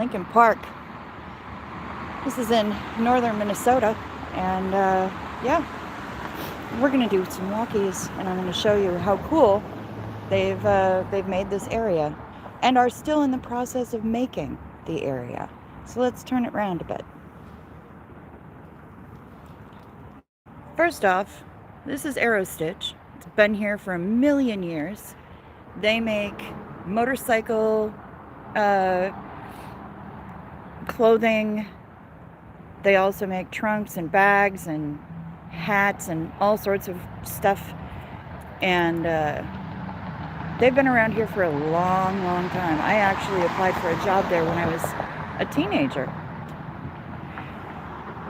Lincoln Park. This is in northern Minnesota, and yeah, we're gonna do some walkies, and I'm gonna show you how cool they've made this area, and are still in the process of making the area. So let's turn it around a bit. First off, this is Arrow Stitch. It's been here for 1,000,000 years. They make motorcycle clothing. They also make trunks and bags and hats and all sorts of stuff. And they've been around here for a long, long time. I actually applied for a job there when I was a teenager.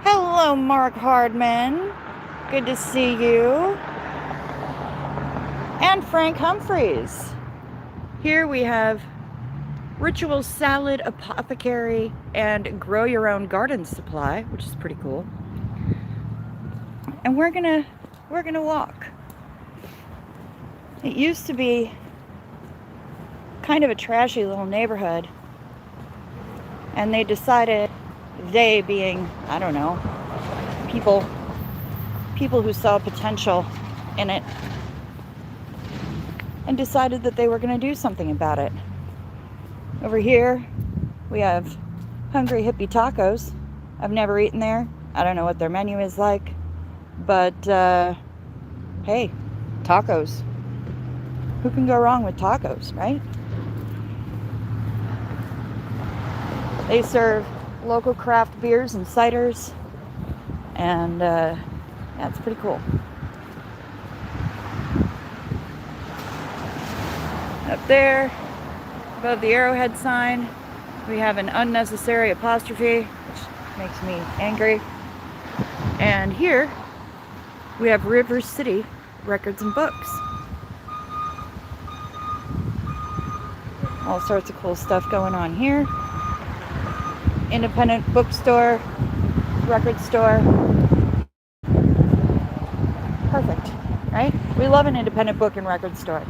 Hello, Mark Hardman. Good to see you. And Frank Humphreys. Here we have Ritual Salad Apothecary and Grow Your Own Garden Supply, which is pretty cool. And we're gonna walk. It used to be kind of a trashy little neighborhood, and they decided, they being, I don't know, people who saw potential in it, and decided that they were going to do something about it. Over here we have Hungry Hippie Tacos. I've never eaten there. I don't know what their menu is like, but hey, tacos. Who can go wrong with tacos, right? They serve local craft beers and ciders, and yeah, it's pretty cool. Up there, above the arrowhead sign, we have an unnecessary apostrophe, which makes me angry. And here, we have River City Records and Books. All sorts of cool stuff going on here. Independent bookstore, record store. Perfect, right? We love an independent book and record store.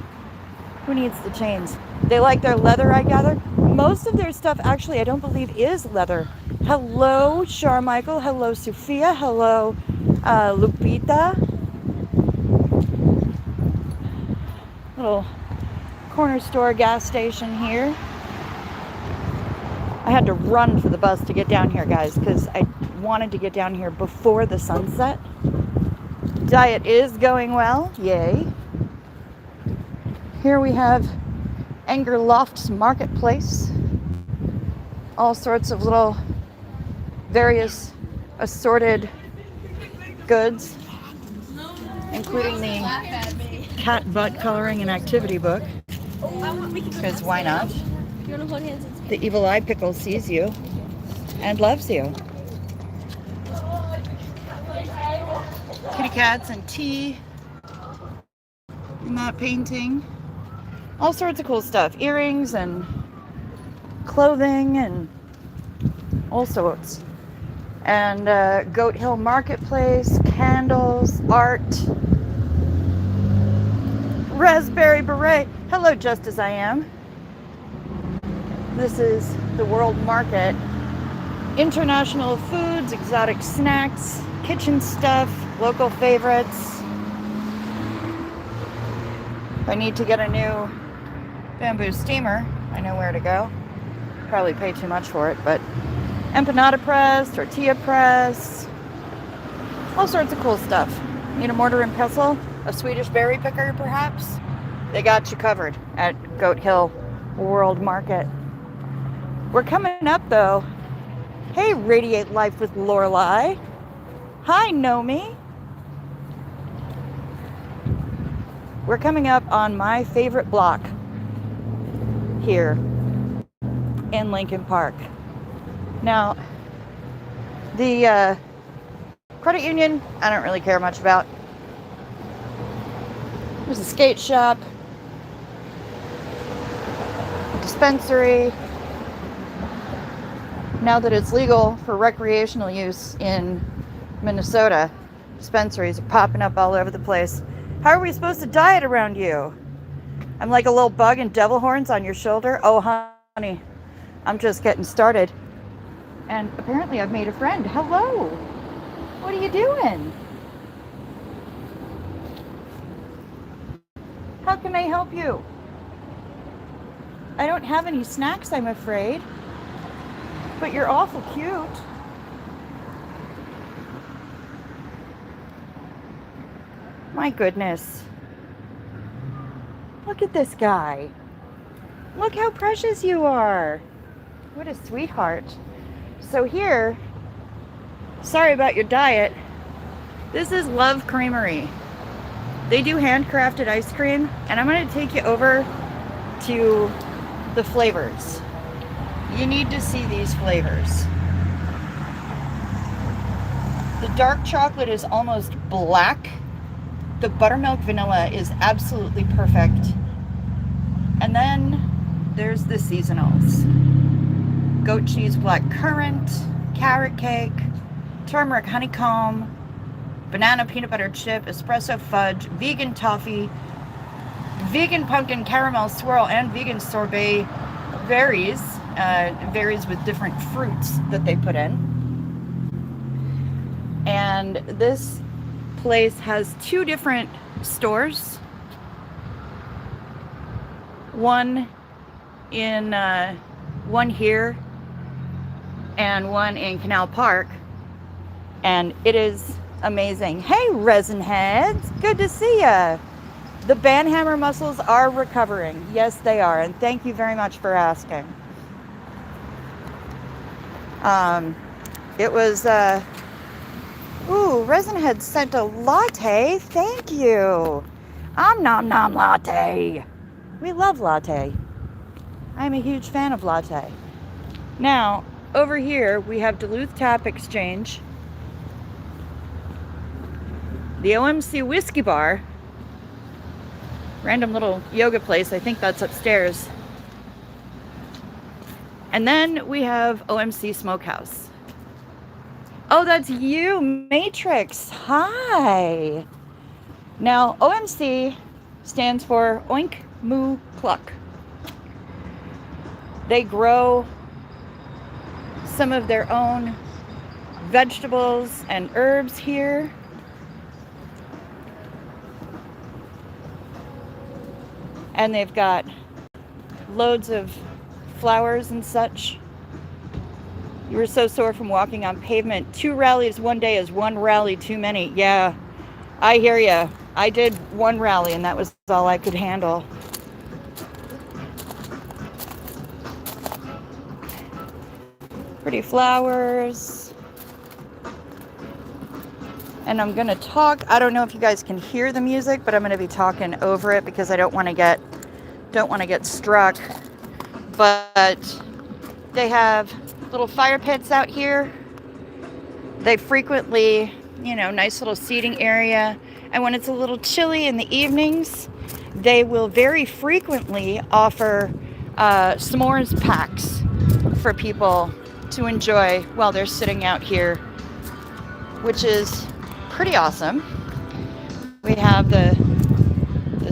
Who needs the chains? They like their leather, I gather. Most of their stuff, actually, I don't believe is leather. Hello, Charmichael. Hello, Sophia. Hello, Lupita. Little corner store gas station here. I had to run for the bus to get down here, guys, because I wanted to get down here before the sunset. Diet is going well. Yay. Here we have Anger Lofts Marketplace. All sorts of little various assorted goods, including the cat butt coloring and activity book. Because why not? The evil eye pickle sees you and loves you. Kitty cats and tea in that painting. All sorts of cool stuff. Earrings and clothing and all sorts. And Goat Hill Marketplace, candles, art. Raspberry Beret. Hello, Just As I Am. This is the World Market. International foods, exotic snacks, kitchen stuff, local favorites. If I need to get a new bamboo steamer, I know where to go. Probably pay too much for it, but empanada press, tortilla press, all sorts of cool stuff. Need a mortar and pestle, a Swedish berry picker perhaps? They got you covered at Goat Hill World Market. We're coming up though. Hey, Radiate Life with Lorelei. Hi, Nomi. We're coming up on my favorite block here in Lincoln Park. Now, the credit union, I don't really care much about. There's a skate shop, a dispensary. Now that it's legal for recreational use in Minnesota, dispensaries are popping up all over the place. How are we supposed to diet around you? I'm like a little bug and devil horns on your shoulder. Oh, honey, I'm just getting started. And apparently I've made a friend. Hello. What are you doing? How can I help you? I don't have any snacks, I'm afraid. But you're awful cute. My goodness. Look at this guy. Look how precious you are. What a sweetheart. So here, sorry about your diet. This is Love Creamery. They do handcrafted ice cream, and I'm going to take you over to the flavors. You need to see these flavors. The dark chocolate is almost black. The buttermilk vanilla is absolutely perfect. And then there's the seasonals. Goat cheese black currant, carrot cake, turmeric honeycomb, banana peanut butter chip, espresso fudge, vegan toffee, vegan pumpkin caramel swirl, and vegan sorbet varies with different fruits that they put in. And this place has two different stores. One here and one in Canal Park, and it is amazing. Hey, resin heads, good to see ya. The Banhammer mussels are recovering. Yes, they are, and thank you very much for asking. It was resin heads sent a latte. Thank you. Nom nom latte. We love latte. I'm a huge fan of latte. Now, over here, we have Duluth Tap Exchange, the OMC Whiskey Bar, random little yoga place. I think that's upstairs. And then we have OMC Smokehouse. Oh, that's you, Matrix. Hi. Now, OMC stands for Oink Moo Cluck. They grow some of their own vegetables and herbs here. And they've got loads of flowers and such. You were so sore from walking on pavement. 2 rallies one day is 1 rally too many. Yeah, I hear ya. I did 1 rally and that was all I could handle. Pretty flowers. And I'm gonna talk. I don't know if you guys can hear the music, but I'm gonna be talking over it because I don't want to get struck. But they have little fire pits out here. They frequently, nice little seating area. And when it's a little chilly in the evenings, they will very frequently offer s'mores packs for people to enjoy while they're sitting out here, which is pretty awesome. We have the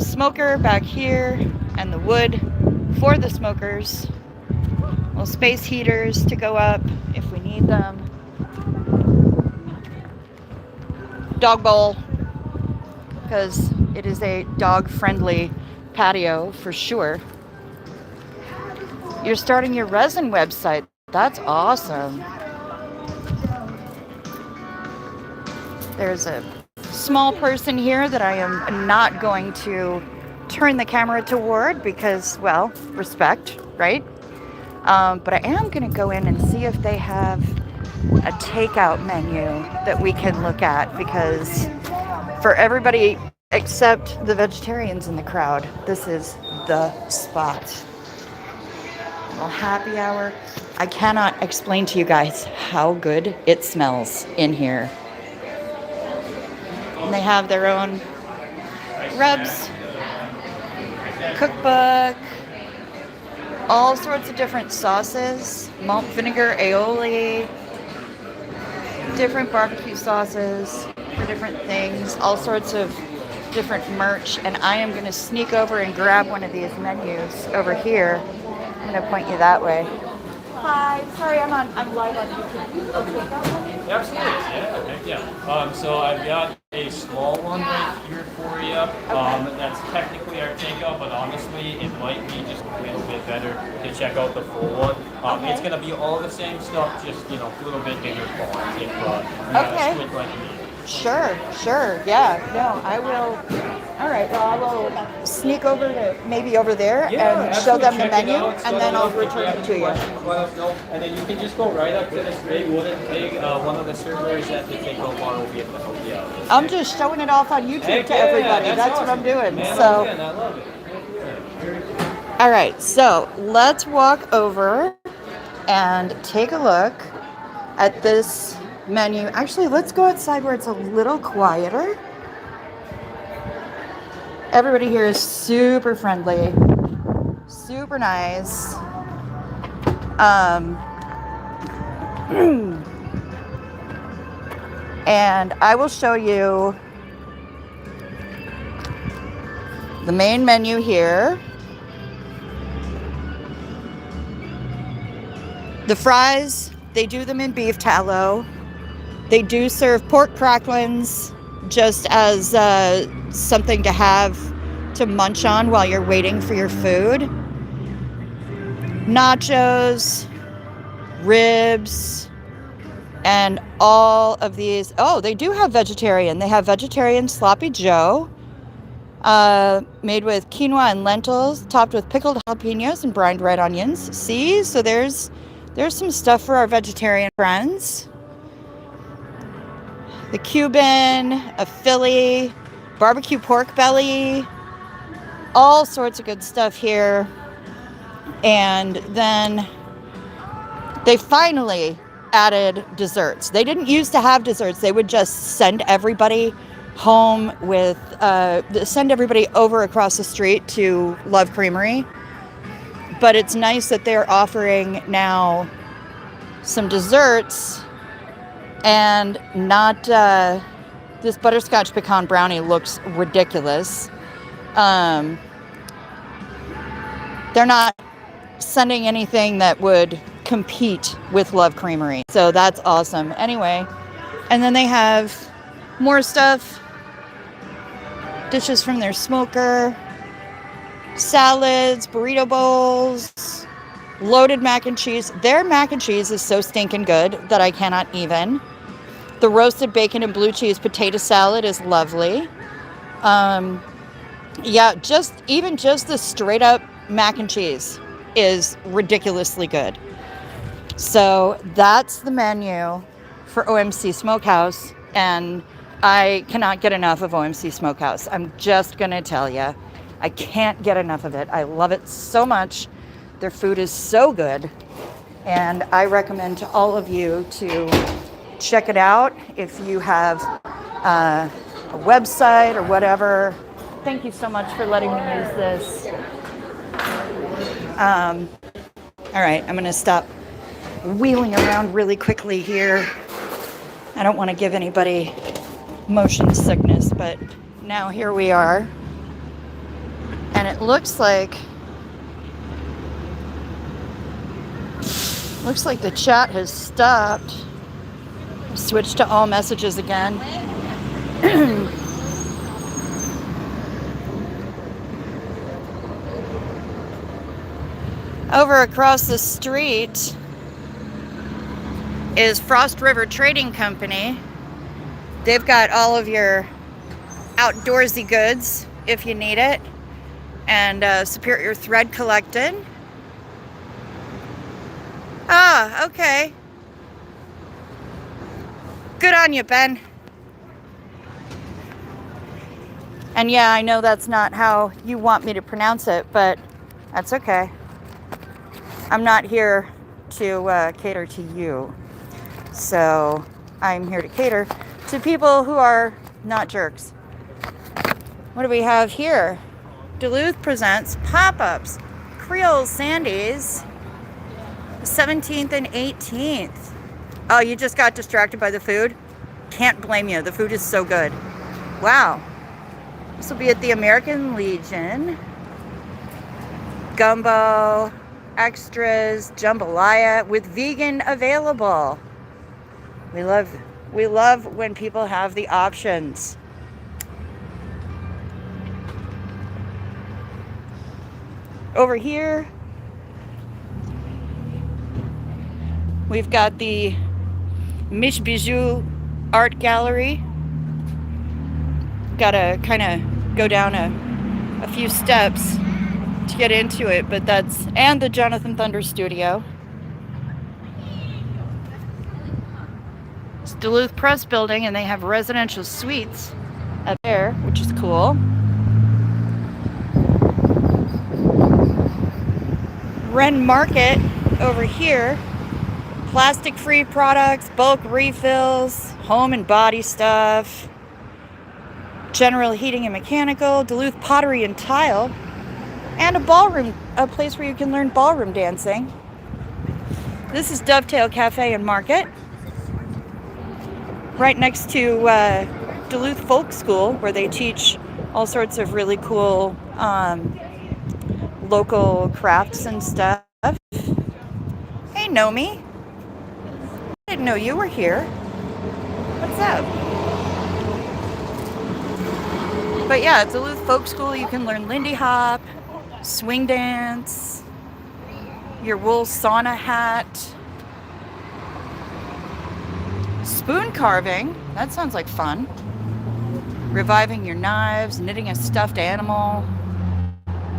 smoker back here and the wood for the smokers. Little space heaters to go up if we need them. Dog bowl, because it is a dog-friendly patio for sure. You're starting your resin website. That's awesome. There's a small person here that I am not going to turn the camera toward because, well, respect, right? But I am going to go in and see if they have a takeout menu that we can look at, because for everybody except the vegetarians in the crowd, this is the spot. A little happy hour. I cannot explain to you guys how good it smells in here. And they have their own rubs, cookbook, all sorts of different sauces, malt vinegar, aioli, different barbecue sauces for different things, all sorts of different merch. And I am going to sneak over and grab one of these menus over here. I'm going to point you that way. Hi. Sorry, I'm live on YouTube. Absolutely, yeah, heck yeah. So I've got a small one right here for you. That's technically our takeout, but honestly, it might be just a little bit better to check out the full one. It's gonna be all the same stuff, just a little bit bigger font if you squint like me. Sure. Yeah, no, I will. All right, well, I will sneak over to maybe over there Yeah, and show absolutely. them the Check it menu, out. and then I'll If you return have it any to you. questions, let us know. And then you can just go right up to this big wooden pig. One of the servers at the takeout bar will be able to help you out. I'm just showing it off on YouTube Heck to yeah, everybody. That's awesome. what I'm doing. Man, So, again, I love it. Heck yeah. Very cool. all right, so let's walk over and take a look at this menu. Actually, let's go outside where it's a little quieter. Everybody here is super friendly, super nice. And I will show you the main menu here. The fries, they do them in beef tallow. They do serve pork cracklings just as something to have to munch on while you're waiting for your food. Nachos, ribs, and all of these. Oh, they do have vegetarian. They have vegetarian sloppy joe, made with quinoa and lentils, topped with pickled jalapenos and brined red onions. See, so there's some stuff for our vegetarian friends. The Cuban, a Philly, barbecue pork belly, all sorts of good stuff here. And then they finally added desserts. They didn't used to have desserts. They would just send everybody home with, send everybody over across the street to Love Creamery. But it's nice that they're offering now some desserts, and not, this butterscotch pecan brownie looks ridiculous. They're not sending anything that would compete with Love Creamery. So that's awesome. Anyway, and then they have more stuff, dishes from their smoker, salads, burrito bowls, loaded mac and cheese. Their mac and cheese is so stinking good that I cannot even. The roasted bacon and blue cheese potato salad is lovely. Yeah, just the straight up mac and cheese is ridiculously good. So that's the menu for OMC Smokehouse, and I cannot get enough of OMC Smokehouse. I'm just gonna tell you, I can't get enough of it. I love it so much. Their food is so good, and I recommend to all of you to check it out if you have a website or whatever. Thank you so much for letting me use this. All right, I'm gonna stop wheeling around really quickly here. I don't want to give anybody motion sickness, but now here we are. And it looks like the chat has stopped. Switch to all messages again. Over across the street is Frost River Trading Company. They've got all of your outdoorsy goods if you need it, and Superior Thread collected. Ah, okay. Good on you, Ben. And yeah, I know that's not how you want me to pronounce it, but that's okay. I'm not here to cater to you. So I'm here to cater to people who are not jerks. What do we have here? Duluth presents pop-ups. Creole Sandies, 17th and 18th. Oh, you just got distracted by the food? Can't blame you. The food is so good. Wow. This will be at the American Legion. Gumbo. extras, jambalaya with vegan available. We love when people have the options. Over here, we've got the Mish Bijou Art Gallery. Gotta kind of go down a few steps to get into it, but and the Jonathan Thunder Studio. It's Duluth Press Building, and they have residential suites up there, which is cool. Ren Market over here. Plastic-free products, bulk refills, home and body stuff, general heating and mechanical, Duluth Pottery and Tile, and a ballroom, a place where you can learn ballroom dancing. This is Dovetail Cafe and Market, right next to Duluth Folk School, where they teach all sorts of really cool local crafts and stuff. Hey, Nomi. I didn't know you were here. What's up? But yeah, at Duluth Folk School, you can learn Lindy Hop, swing dance, your wool sauna hat, spoon carving. That sounds like fun. Reviving your knives, knitting a stuffed animal,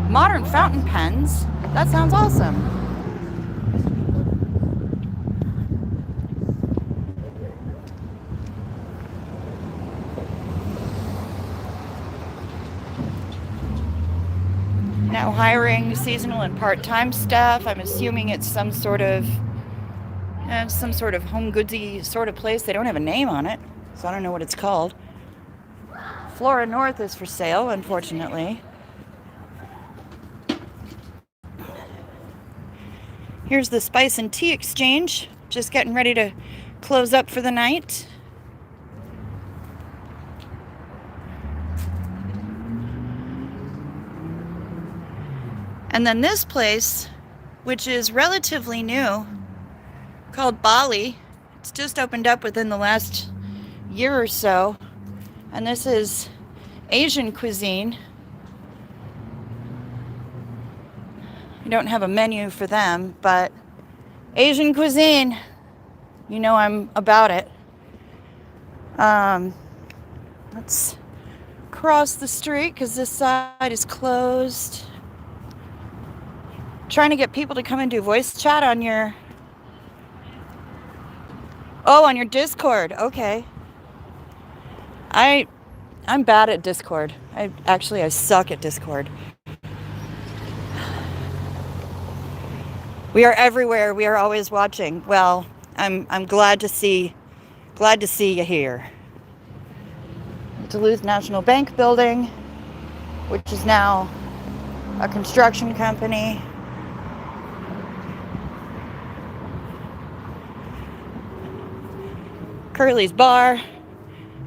modern fountain pens. That sounds awesome. Now hiring seasonal and part-time staff. I'm assuming it's some sort of home goodsy sort of place. They don't have a name on it, so I don't know what it's called. Flora North is for sale, unfortunately. Here's the Spice and Tea Exchange, just getting ready to close up for the night. And then this place, which is relatively new, called Bali. It's just opened up within the last year or so. And this is Asian cuisine. I don't have a menu for them, but Asian cuisine, you know I'm about it. Let's cross the street because this side is closed. Trying to get people to come and do voice chat on your... Oh, on your Discord. Okay. I'm bad at Discord. I suck at Discord. We are everywhere. We are always watching. Well, I'm glad to see you here. Duluth National Bank building, which is now a construction company. Curly's Bar.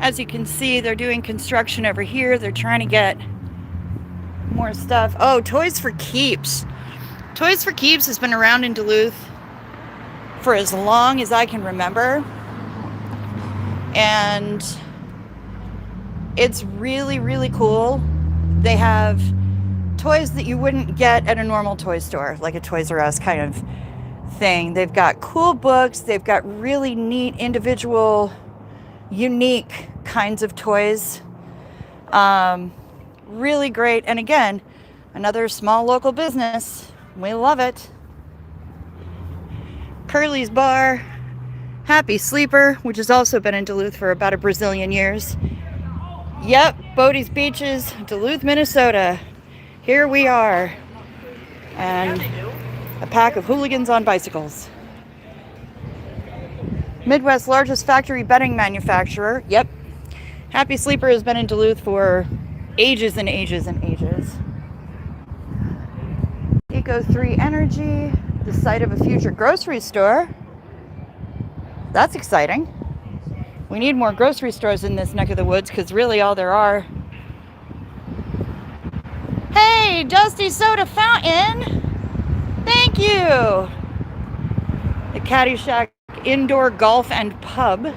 As you can see, they're doing construction over here. They're trying to get more stuff. Oh, Toys for Keeps. Toys for Keeps has been around in Duluth for as long as I can remember. And it's really, really cool. They have toys that you wouldn't get at a normal toy store, like a Toys R Us kind of thing. They've got cool books. They've got really neat, individual, unique kinds of toys. Really great. And again, another small local business. We love it. Curly's Bar, Happy Sleeper, which has also been in Duluth for about a Brazilian years. Yep, Bodie's Beaches, Duluth, Minnesota. Here we are. And a pack of hooligans on bicycles. Midwest's largest factory bedding manufacturer. Yep. Happy Sleeper has been in Duluth for ages and ages and ages. Eco3 Energy, the site of a future grocery store. That's exciting. We need more grocery stores in this neck of the woods because really all there are. Hey, Dusty Soda Fountain. Thank you. The Caddyshack Indoor Golf and Pub.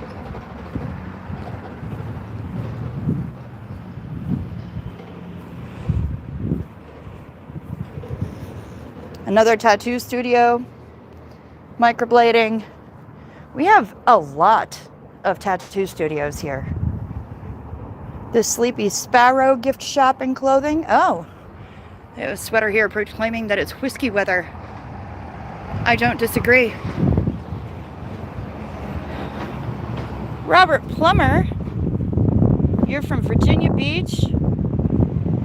Another tattoo studio, microblading. We have a lot of tattoo studios here. The Sleepy Sparrow gift shop and clothing. Oh, they have a sweater here proclaiming that it's whiskey weather. I don't disagree. Robert Plummer, you're from Virginia Beach,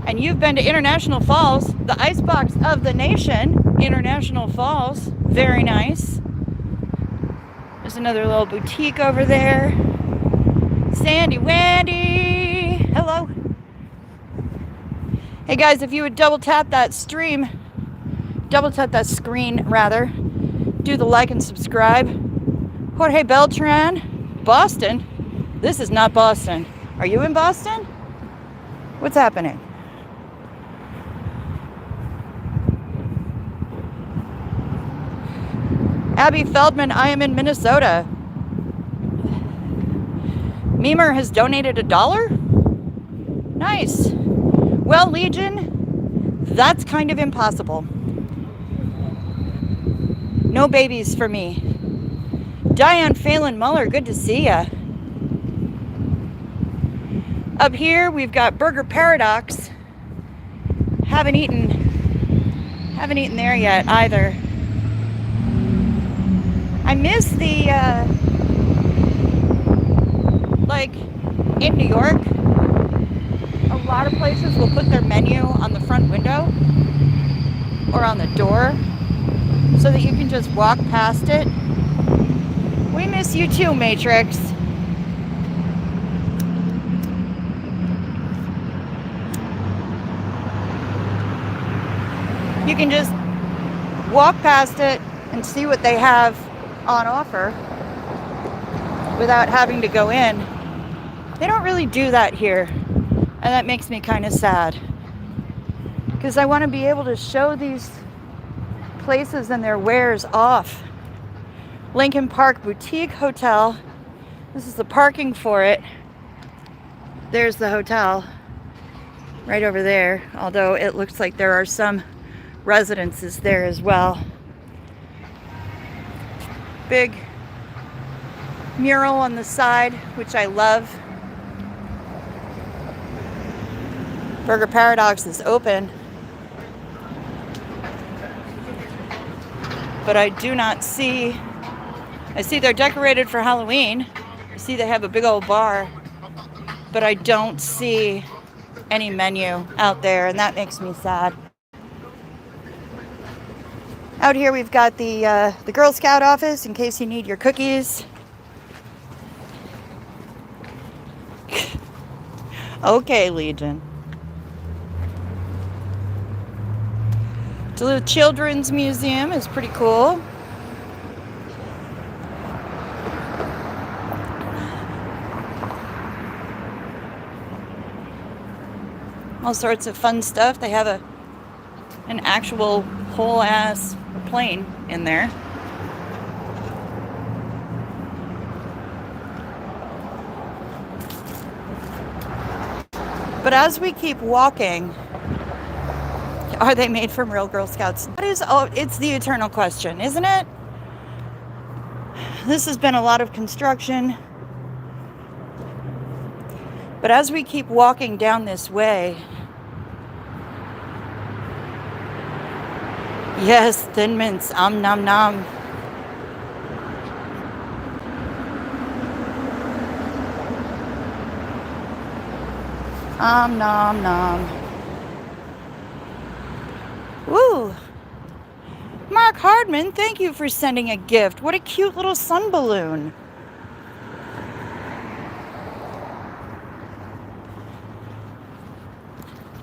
and you've been to International Falls, the icebox of the nation. International Falls, very nice. There's another little boutique over there. Sandy Wandy, hello. Hey guys, if you would double tap that screen rather, do the like and subscribe. Jorge Beltran, Boston. This is not Boston. Are you in Boston? What's happening? Abby Feldman, I am in Minnesota. Memer has donated $1? Nice. Well, Legion, that's kind of impossible. No babies for me. Diane Phelan Muller, good to see ya. Up here, we've got Burger Paradox. Haven't eaten there yet either. I miss the, like in New York, a lot of places will put their menu on the front window or on the door so that you can just walk past it. We miss you too, Matrix. You can just walk past it and see what they have on offer without having to go in. They don't really do that here, and that makes me kind of sad because I want to be able to show these places and their wares off. Lincoln Park Boutique Hotel. This is the parking for it. There's the hotel right over there, although it looks like there are some residences there as well. Big mural on the side, which I love. Burger Paradox is open, but I do not see, I see they're decorated for Halloween. I see they have a big old bar, but I don't see any menu out there, and that makes me sad. Out here we've got the Girl Scout office in case you need your cookies. Okay, Legion. The Children's Museum is pretty cool. All sorts of fun stuff. They have an actual whole ass plane in there. But as we keep walking, are they made from real Girl Scouts? It's the eternal question, isn't it? This has been a lot of construction. But as we keep walking down this way, yes, Thin Mints, nom nom. Nom nom. Woo! Mark Hardman, thank you for sending a gift. What a cute little sun balloon.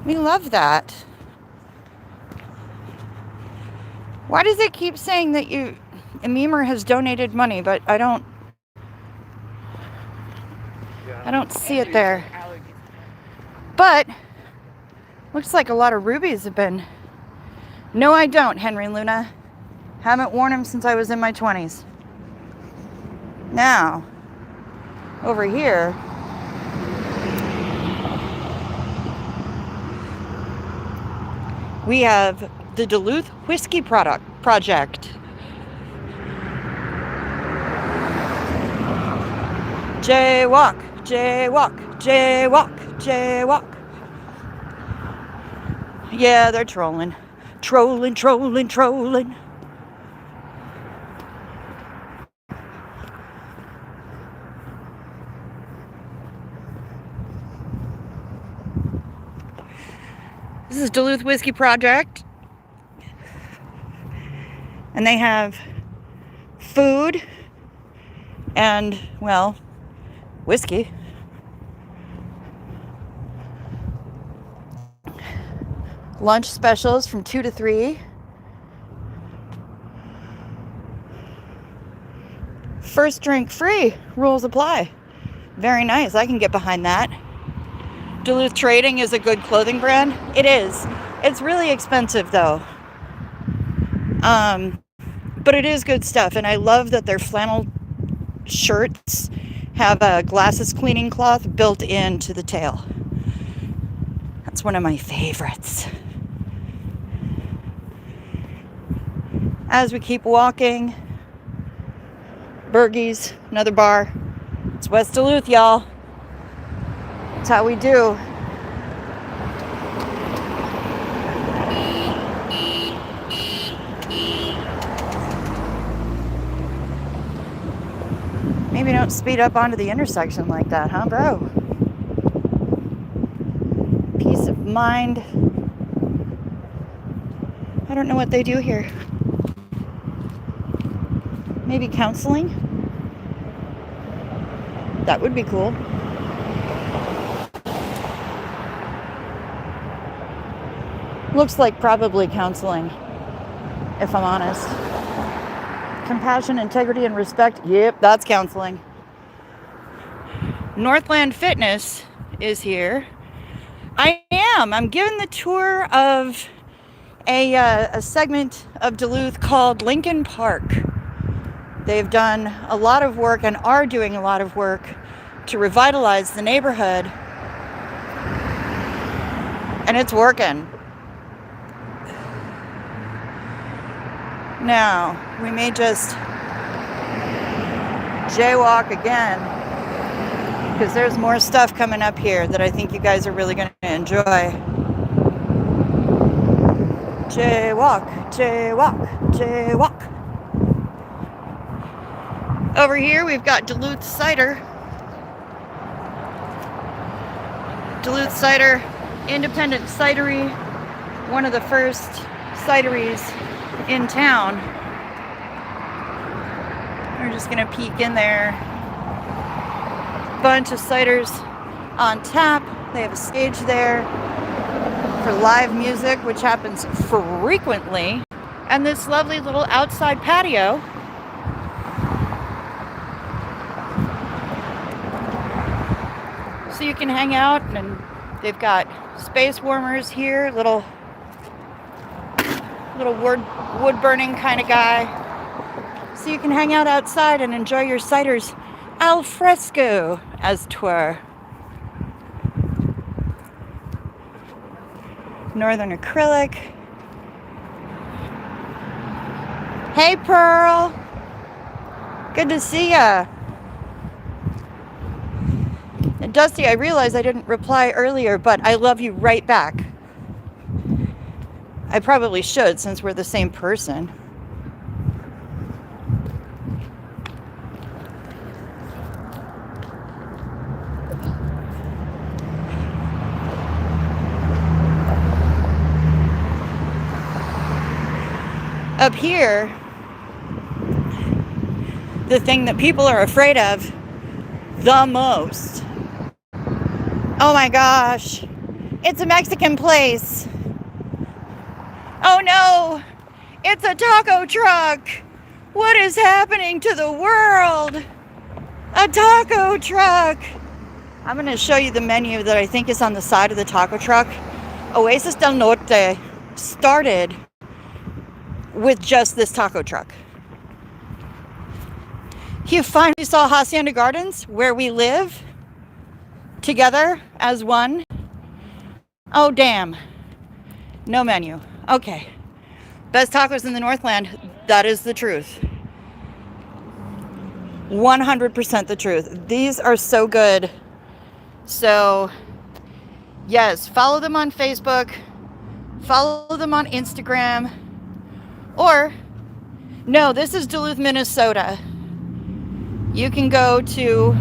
We love that. Why does it keep saying that Memer has donated money, but I don't see it there. But looks like a lot of rubies have been. No, I don't, Henry Luna. Haven't worn them since I was in my 20s. Now, over here, we have the Duluth Whiskey Project. Jaywalk, jaywalk, jaywalk, jaywalk. Yeah, they're trolling. Trolling, trolling, trolling. This is Duluth Whiskey Project. And they have food and, well, whiskey. Lunch specials from 2 to 3. First drink free. Rules apply. Very nice. I can get behind that. Duluth Trading is a good clothing brand. It is. It's really expensive though. But it is good stuff. And I love that their flannel shirts have a glasses cleaning cloth built into the tail. That's one of my favorites. As we keep walking, Bergie's, another bar. It's West Duluth, y'all. That's how we do. Maybe don't speed up onto the intersection like that, huh, bro? Peace of mind. I don't know what they do here. Maybe counseling? That would be cool. Looks like probably counseling, if I'm honest. Compassion, integrity, and respect. Yep, that's counseling. Northland Fitness is here. I am. I'm giving the tour of a segment of Duluth called Lincoln Park. They've done a lot of work and are doing a lot of work to revitalize the neighborhood. And it's working. Now, we may just jaywalk again because there's more stuff coming up here that I think you guys are really going to enjoy. Jaywalk, jaywalk, jaywalk. Over here we've got Duluth Cider. Duluth Cider, independent cidery, one of the first cideries in town. We're just gonna peek in there. Bunch of ciders on tap. They have a stage there for live music, which happens frequently. And this lovely little outside patio. So you can hang out, and they've got space warmers here, little wood burning kind of guy. So you can hang out outside and enjoy your ciders al fresco, as 'twere. Northern acrylic. Hey Pearl, good to see ya. And Dusty, I realized I didn't reply earlier, but I love you right back. I probably should, since we're the same person. Up here, the thing that people are afraid of the most. Oh my gosh, it's a Mexican place. Oh no, it's a taco truck. What is happening to the world? A taco truck. I'm going to show you the menu that I think is on the side of the taco truck. Oasis del Norte started with just this taco truck. You finally saw Hacienda Gardens, where we live together as one. Oh, damn. No menu. Okay. Best tacos in the Northland. That is the truth. 100% the truth. These are so good. So, yes, follow them on Facebook. Follow them on Instagram. Or, no, this is Duluth, Minnesota. You can go to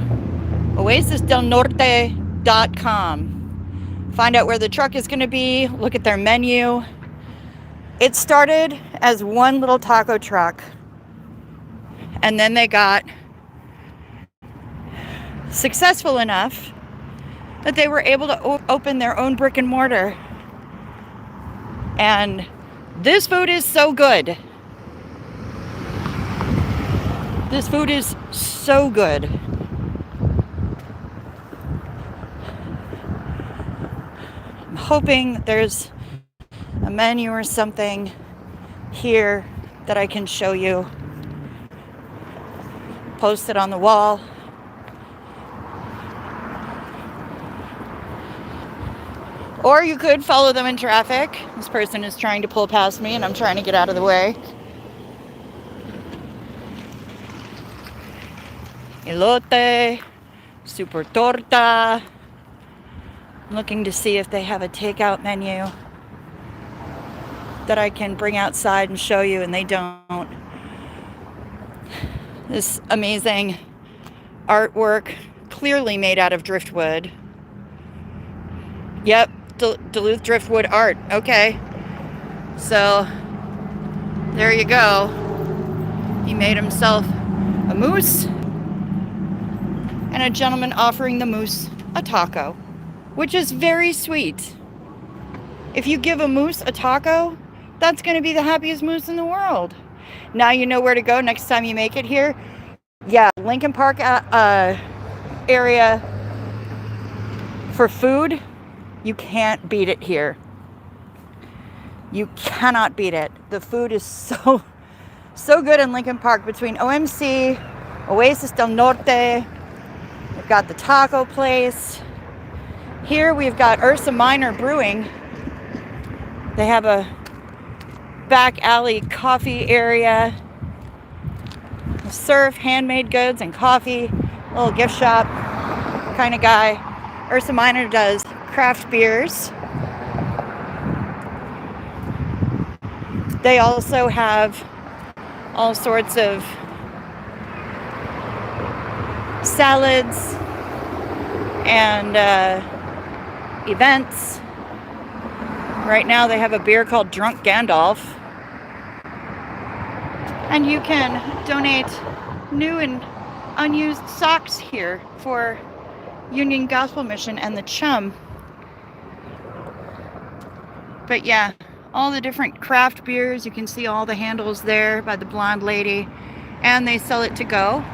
oasisdelnorte.com. Find out where the truck is going to be. Look at their menu. It started as one little taco truck. And then they got successful enough that they were able to open their own brick and mortar. And this food is so good. This food is so good. I'm hoping there's a menu or something here that I can show you. Post it on the wall. Or you could follow them in traffic. This person is trying to pull past me and I'm trying to get out of the way. Elote, super torta. I'm looking to see if they have a takeout menu that I can bring outside and show you, and they don't. This amazing artwork, clearly made out of driftwood. Yep, Duluth driftwood art. Okay. So, there you go. He made himself a moose, and a gentleman offering the moose a taco, which is very sweet. If you give a moose a taco, that's going to be the happiest moose in the world. Now you know where to go next time you make it here. Yeah, Lincoln Park area for food, you can't beat it here. You cannot beat it. The food is so good in Lincoln Park, between OMC, Oasis del Norte. We've got the taco place. Here we've got Ursa Minor Brewing. They have a back alley coffee area. Surf, handmade goods and coffee. Little gift shop kind of guy. Ursa Minor does craft beers. They also have all sorts of salads and events. Right now they have a beer called Drunk Gandalf. And you can donate new and unused socks here for Union Gospel Mission and the Chum. But yeah, all the different craft beers. You can see all the handles there by the blonde lady. And they sell it to go.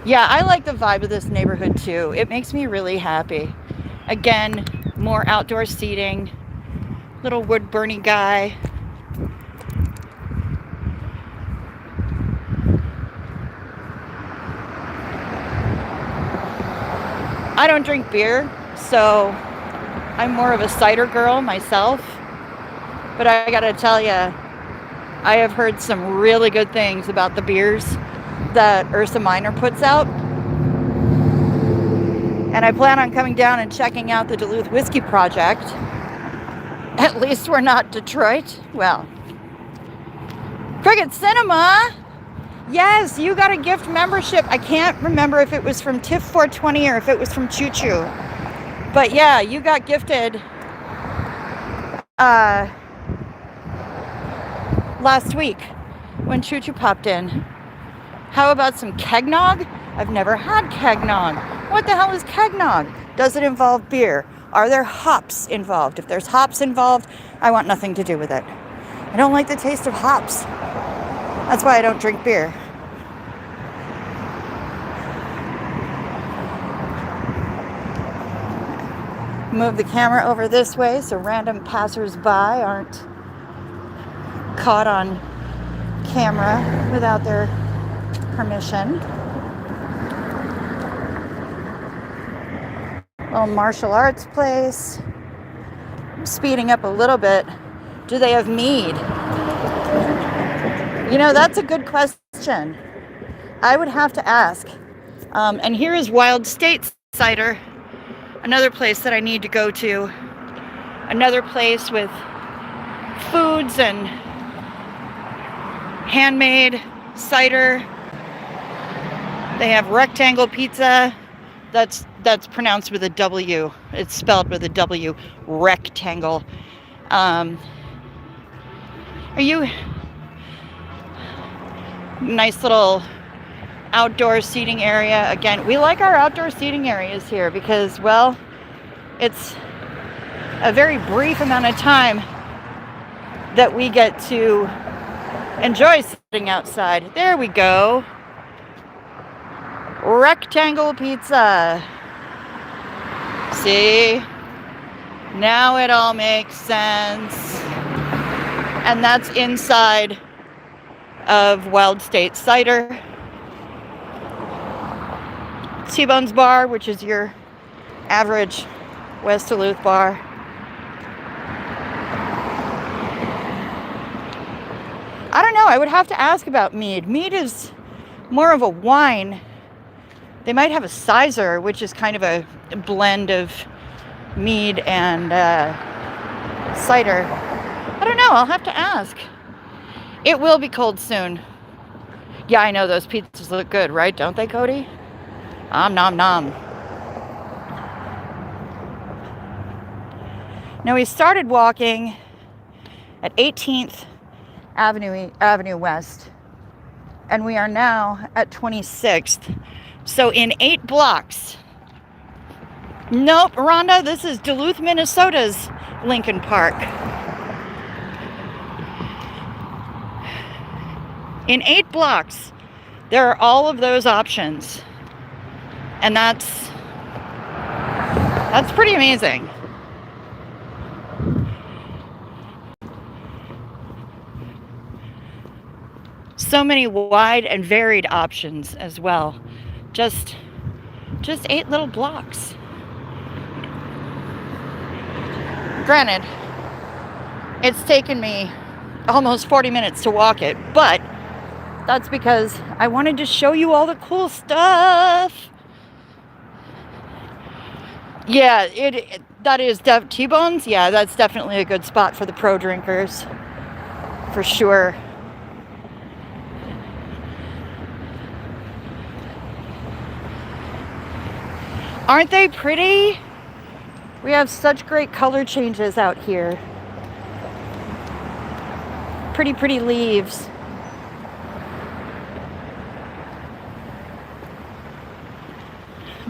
Yeah, I like the vibe of this neighborhood too. It makes me really happy. Again, more outdoor seating. Little wood burning guy. I don't drink beer, so I'm more of a cider girl myself. But I gotta tell you, I have heard some really good things about the beers that Ursa Minor puts out. And I plan on coming down and checking out the Duluth Whiskey Project. At least we're not Detroit. Well, Cricket Cinema. Yes, you got a gift membership. I can't remember if it was from TIFF 420 or if it was from Choo Choo. But yeah, you got gifted last week when Choo Choo popped in. How about some kegnog? I've never had kegnog. What the hell is kegnog? Does it involve beer? Are there hops involved? If there's hops involved, I want nothing to do with it. I don't like the taste of hops. That's why I don't drink beer. Move the camera over this way so random passersby aren't caught on camera without their permission. Little martial arts place. I'm speeding up a little bit. Do they have mead? You know, that's a good question. I would have to ask. And here is Wild State Cider, another place that I need to go to. Another place with foods and handmade cider. They have rectangle pizza. That's pronounced with a W. It's spelled with a W. Rectangle. Are you... Nice little outdoor seating area. Again, we like our outdoor seating areas here because, well, it's a very brief amount of time that we get to enjoy sitting outside. There we go. Rectangle pizza. See? Now it all makes sense. And that's inside of Wild State Cider. T-Bone's Bar, which is your average West Duluth bar. I don't know. I would have to ask about mead. Mead is more of a wine. They might have a cider, which is kind of a blend of mead and cider. I don't know. I'll have to ask. It will be cold soon. Yeah, I know those pizzas look good, right? Don't they, Cody? Nom nom. Now we started walking at 18th Avenue West, and we are now at 26th. So in 8 blocks. Nope, Rhonda, this is Duluth, Minnesota's Lincoln Park. In 8 blocks, there are all of those options. And that's pretty amazing. So many wide and varied options as well. Just 8 little blocks. Granted, it's taken me almost 40 minutes to walk it, but that's because I wanted to show you all the cool stuff. Yeah, that is T-Bones. Yeah, that's definitely a good spot for the pro drinkers, for sure. Aren't they pretty? We have such great color changes out here. Pretty leaves.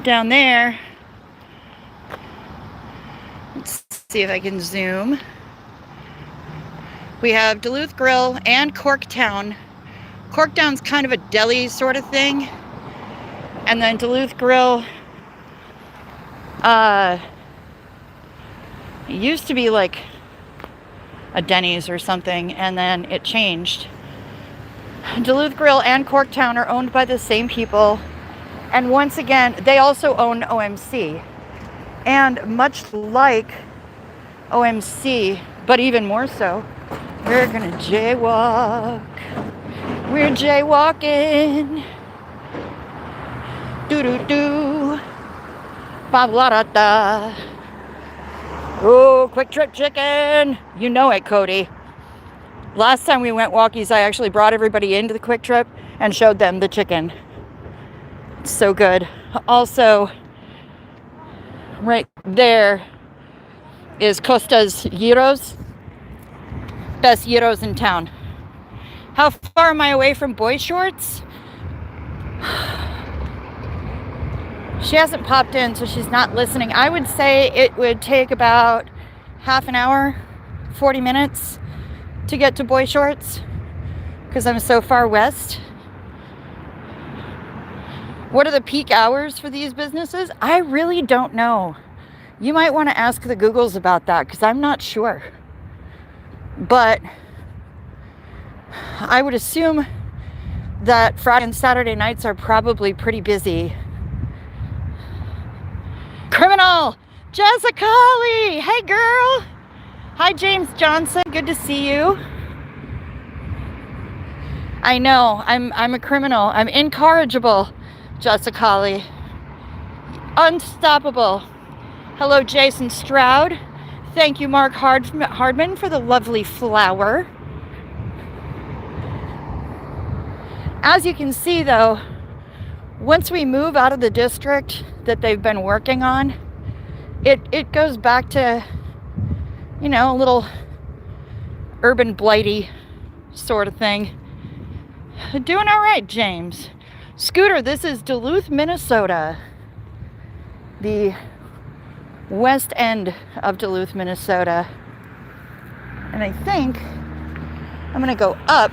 Down there, let's see if I can zoom. We have Duluth Grill and Corktown. Corktown's kind of a deli sort of thing. And then Duluth Grill, it used to be like a Denny's or something, and then it changed. Duluth Grill and Corktown are owned by the same people. And once again, they also own OMC. And much like OMC, but even more so, we're gonna jaywalk. We're jaywalking. Doo-doo-doo. Ba-la-da-da. Oh, Quick Trip chicken. You know it, Cody. Last time we went walkies, I actually brought everybody into the Quick Trip and showed them the chicken. It's so good. Also, right there is Costa's Gyros. Best gyros in town. How far am I away from boy shorts? She hasn't popped in, so she's not listening. I would say it would take about half an hour, 40 minutes to get to boy shorts because I'm so far west. What are the peak hours for these businesses? I really don't know. You might want to ask the Googles about that because I'm not sure. But I would assume that Friday and Saturday nights are probably pretty busy. Criminal! Jessica Lee! Hey girl! Hi James Johnson, good to see you. I know, I'm a criminal. I'm incorrigible, Jessica Lee. Unstoppable. Hello Jason Stroud. Thank you Mark Hardman for the lovely flower. As you can see though, once we move out of the district that they've been working on, it goes back to, you know, a little urban blighty sort of thing. Doing all right, James. Scooter, this is Duluth, Minnesota. The west end of Duluth, Minnesota. And I think I'm gonna go up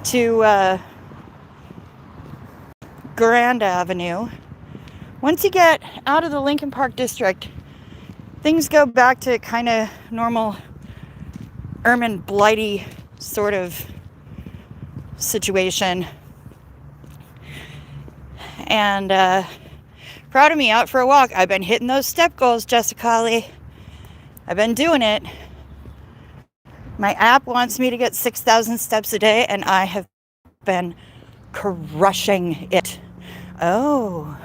to Grand Avenue. Once you get out of the Lincoln Park district, things go back to kind of normal ermine blighty sort of situation. And proud of me, out for a walk. I've been hitting those step goals, Jessica Lee. I've been doing it. My app wants me to get 6,000 steps a day, and I have been crushing it. Oh,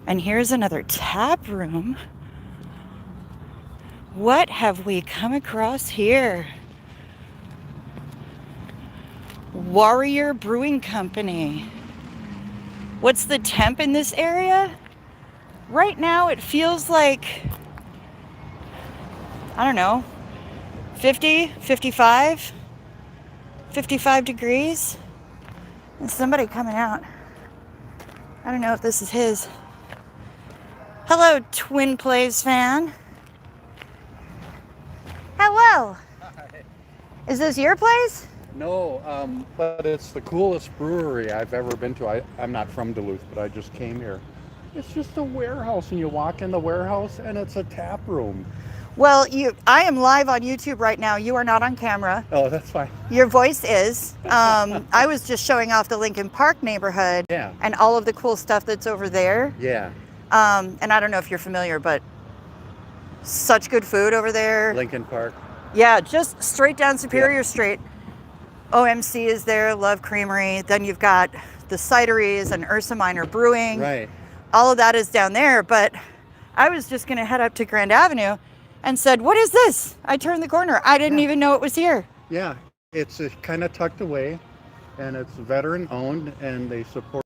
and here's another tap room. What have we come across here? Warrior Brewing Company. What's the temp in this area? Right now it feels like, I don't know, 50, 55, 55 degrees. And somebody coming out. I don't know if this is his. Hello, Twin Plays fan. Hello. Hi. Is this your place? No, but it's the coolest brewery I've ever been to. I'm not from Duluth, but I just came here. It's just a warehouse, and you walk in the warehouse, and it's a tap room. Well, I am live on YouTube right now. You are not on camera. Oh, that's fine. Your voice is. I was just showing off the Lincoln Park neighborhood. Yeah. And all of the cool stuff that's over there. Yeah. And I don't know if you're familiar, but such good food over there. Lincoln Park. Yeah, just straight down Superior Street. OMC is there, Love Creamery. Then you've got the cideries and Ursa Minor Brewing. Right. All of that is down there. But I was just going to head up to Grand Avenue and said, what is this? I turned the corner. I didn't even know it was here. Yeah, it's kind of tucked away, and it's veteran owned, and they support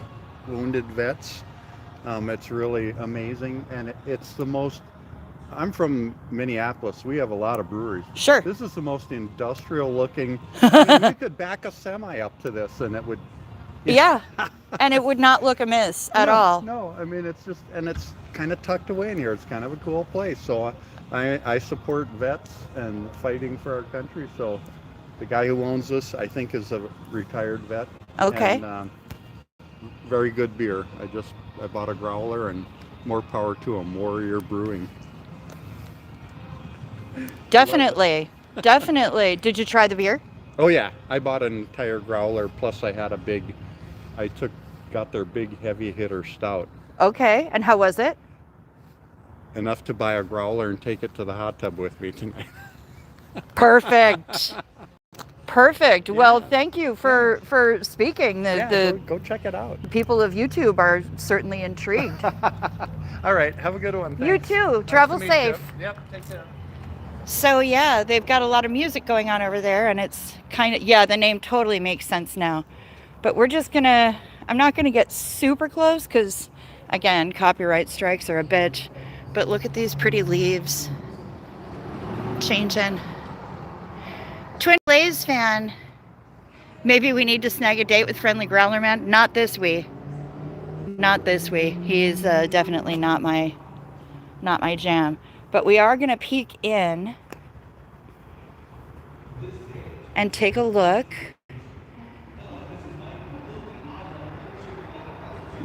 wounded vets. It's really amazing, and it's the most, I'm from Minneapolis. We have a lot of breweries. Sure. This is the most industrial looking. I mean, you could back a semi up to this and it would. Yeah. And it would not look amiss at all. No, I mean, it's just, and it's kind of tucked away in here. It's kind of a cool place. So I support vets and fighting for our country. So the guy who owns this, I think, is a retired vet. Okay. And, very good beer. I bought a growler, and more power to him. Warrior Brewing. Definitely. Definitely. Did you try the beer? Oh yeah, I bought an entire growler. Plus, I had got their big heavy hitter stout. Okay. And how was it? Enough to buy a growler and take it to the hot tub with me tonight. Perfect. Perfect. Yeah. Well, thank you for speaking. Go check it out. People of YouTube are certainly intrigued. All right. Have a good one. Thanks. You too. Travel safe. Yep. Take care. So yeah, they've got a lot of music going on over there, and it's kind of, the name totally makes sense now. But I'm not gonna get super close because, again, copyright strikes are a bitch. But look at these pretty leaves changing. Twin Blaze fan, maybe we need to snag a date with Friendly Growler Man. Not this week. Not this week. He's definitely not my jam. But we are gonna peek in and take a look.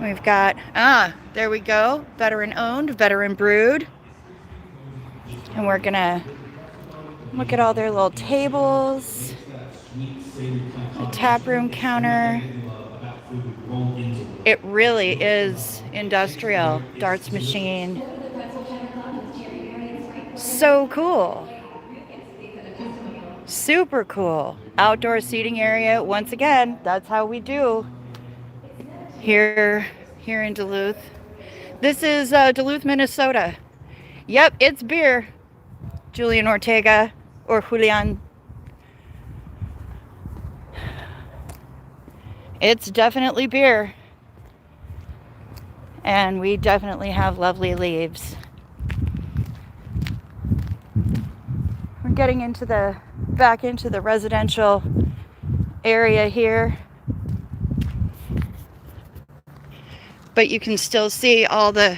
We've got, there we go. Veteran owned, veteran brewed. And we're gonna Look at all their little tables, the tap room counter. It really is industrial. Darts machine. So cool. Super cool. Outdoor seating area. Once again, that's how we do here in Duluth. This is Duluth, Minnesota. Yep, it's beer. Julian Ortega, or Julian. It's definitely beer. And we definitely have lovely leaves. We're getting into back into the residential area here. But you can still see all the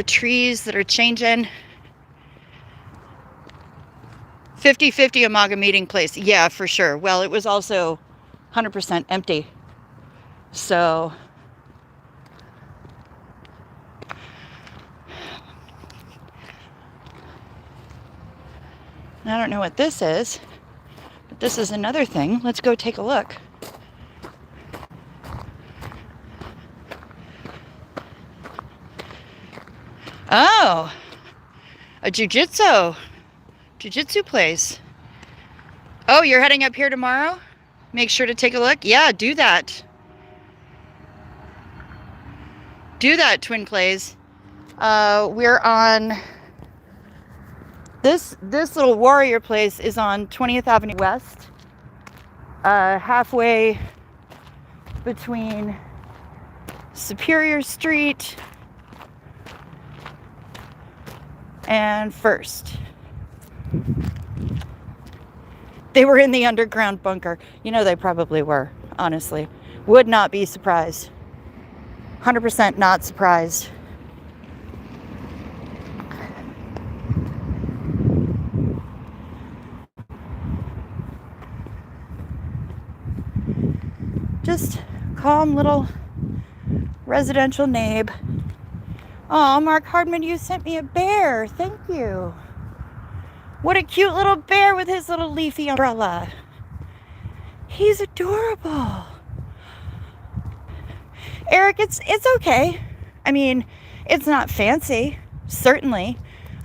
trees that are changing. 50-50 Amaga meeting place. Yeah, for sure. Well, it was also 100% empty. So I don't know what this is, but this is another thing. Let's go take a look. Oh, a jujitsu place. Oh, you're heading up here tomorrow? Make sure to take a look. Yeah, do that. Do that, Twin Plays. We're on this little warrior place is on 20th Avenue West, halfway between Superior Street and First. They were in the underground bunker. You know, they probably were, honestly. Would not be surprised. 100% not surprised. Just calm little residential nabe. Oh, Mark Hardman, you sent me a bear. Thank you. What a cute little bear with his little leafy umbrella. He's adorable. Eric, it's okay. I mean, it's not fancy, certainly.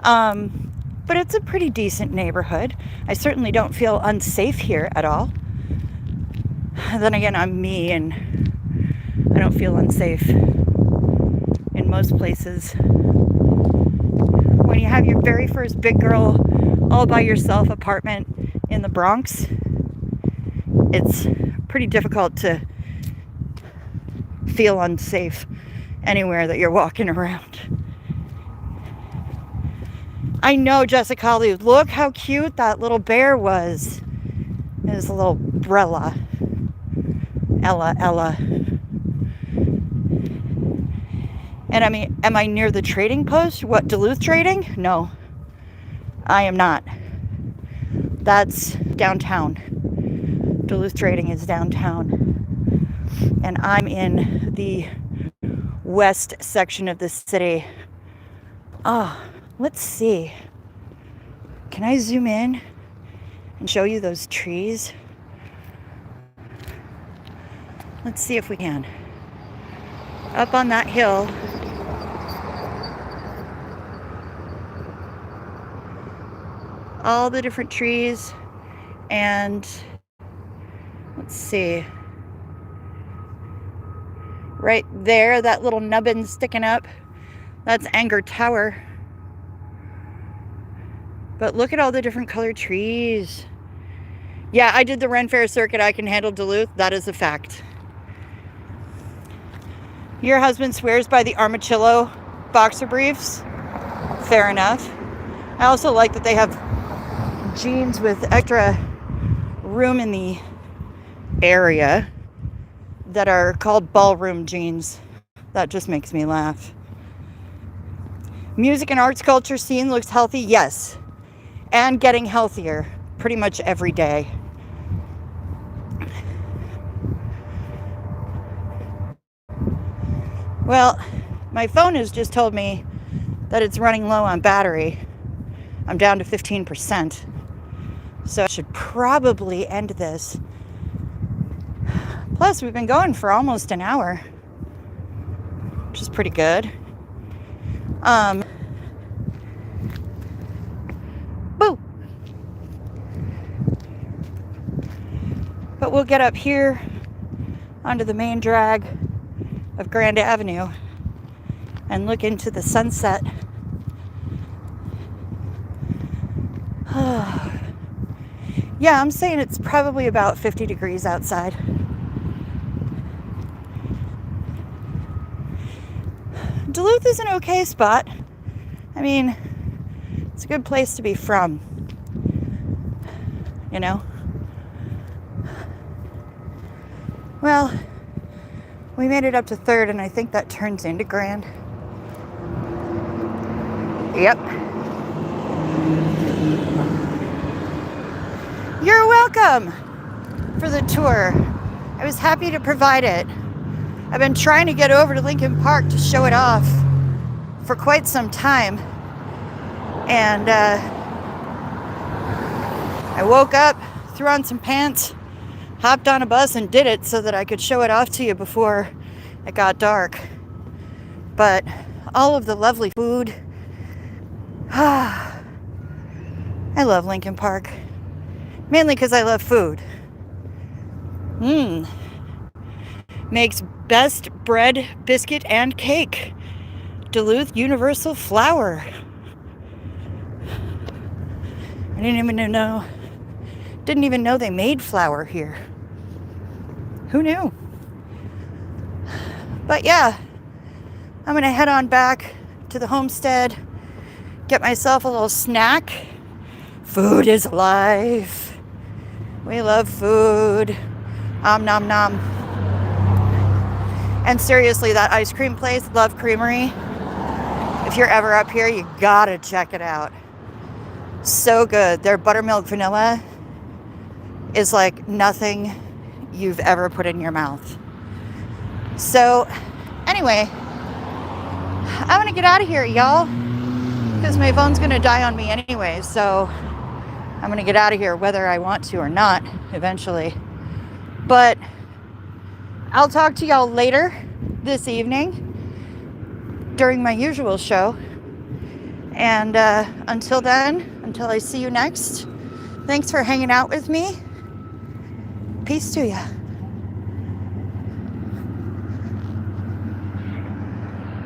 But it's a pretty decent neighborhood. I certainly don't feel unsafe here at all. Then again, I'm me and I don't feel unsafe in most places. When you have your very first big girl all by yourself apartment in the Bronx, it's pretty difficult to feel unsafe anywhere that you're walking around. I know, Jessica, look how cute that little bear was. His little umbrella. Ella. And I mean, am I near the trading post? What, Duluth Trading? No, I am not. That's downtown. Duluth Trading is downtown. And I'm in the west section of the city. Oh, let's see. Can I zoom in and show you those trees? Let's see if we can. Up on that hill, all the different trees, and let's see. Right there, that little nubbin sticking up, that's Anger Tower. But look at all the different colored trees. Yeah, I did the Ren Fair circuit. I can handle Duluth. That is a fact. Your husband swears by the Armachillo boxer briefs. Fair enough. I also like that they have jeans with extra room in the area that are called ballroom jeans. That just makes me laugh. Music and arts culture scene looks healthy. Yes. And getting healthier pretty much every day. Well, my phone has just told me that it's running low on battery. I'm down to 15%. So I should probably end this. Plus, we've been going for almost an hour, which is pretty good. Boo! But we'll get up here onto the main drag of Grand Avenue and look into the sunset. Yeah, I'm saying it's probably about 50 degrees outside. Duluth is an okay spot. I mean, it's a good place to be from, you know? Well, we made it up to 3rd, and I think that turns into Grand. Yep. You're welcome for the tour. I was happy to provide it. I've been trying to get over to Lincoln Park to show it off for quite some time. And I woke up, threw on some pants, hopped on a bus and did it so that I could show it off to you before it got dark. But all of the lovely food. I love Lincoln Park. Mainly because I love food. Makes best bread, biscuit, and cake. Duluth Universal Flour. I didn't even know they made flour here. Who knew? But yeah, I'm gonna head on back to the homestead, get myself a little snack. Food is life. We love food. Nom nom. And seriously, that ice cream place, Love Creamery, if you're ever up here, you gotta check it out. So good. Their buttermilk vanilla is like nothing you've ever put in your mouth. So, anyway, I'm gonna get out of here, y'all, because my phone's gonna die on me anyway. So, I'm gonna get out of here whether I want to or not eventually. But I'll talk to y'all later this evening during my usual show. And until then, until I see you next, thanks for hanging out with me. Peace to ya.